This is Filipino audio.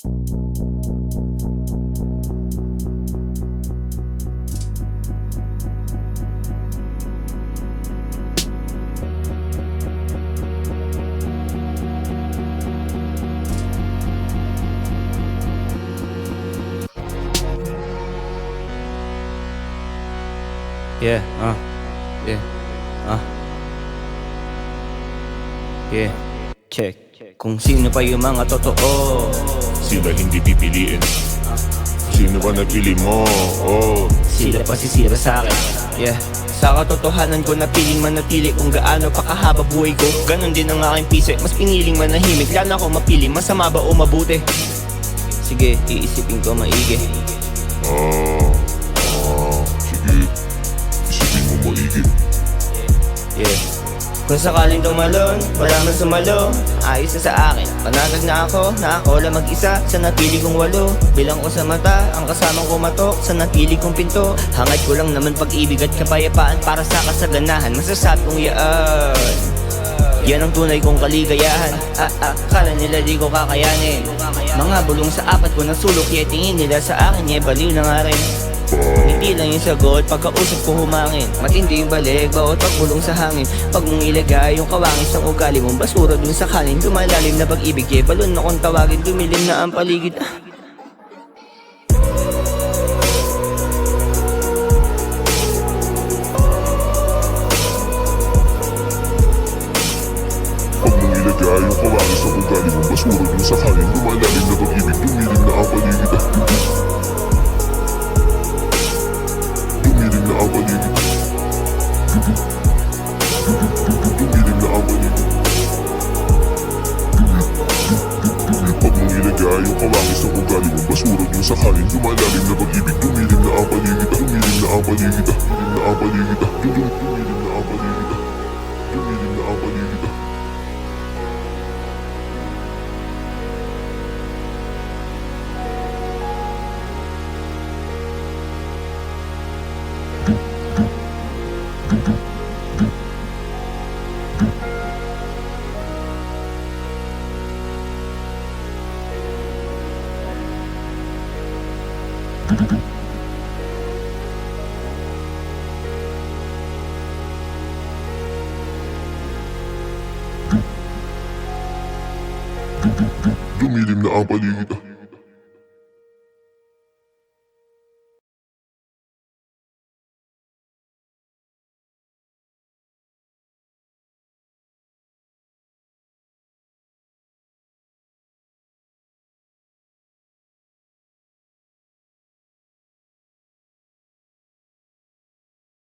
Yeah, yeah, yeah, check. Kung sino pa yung mga totoo, Sila hindi pipiliin. Sino ba napili mo? Oh, sila pasisira sa'kin. Yeah, sa katotohanan ko napiling manatili kung gaano pa kahaba buhay ko. Ganon din ang aking pise, mas piniling manahimik. Lalo ako mapili, masama ba o mabuti? Sige, iisipin ko maigi. sige. Isipin mo maigi. Yeah, kung sakaling tumalon, wala man sumalo, ayos na sa akin. Panatag na ako lang mag-isa sa napili kong 8. Bilang ko sa mata, ang kasamang kumatok sa napili kong pinto. Hangad ko lang naman pag-ibig at kapayapaan para sa kasaganahan. Masasabi kong yan ang tunay kong kaligayahan. Kala nila di ko kakayanin. Mga bulong sa apat ko nasulok, kaya tingin nila sa akin, baliw na nga rin. Hindi lang yung sagot, pagkausap ko humangin. Matindi yung balik, bawat pagbulong sa hangin. Pag mong ilagay yung kawangis ng ugali mong basura dun sa kanin. Lumalalim na pag-ibig, balon akong tawagin. Dumilim na ang paligid. Pag mong ilagay yung kawangis ng ugali mong basura dun sa kanin, lumalalim na pag-ibig, dumilim na ang paligid. Dumilim na ang paligid. Dumilim na ang paligid. Pag mong ilagay yung kawangis ng ugali mong basura dun sa kanin, lumalalim na pag-ibig, dumilim na ang paligid. Dumilim na ang paligid. Dumilim na ang paligid. Dumilim na ang paligid. Dumilim na ang paligid. Dumilim na ang paligid.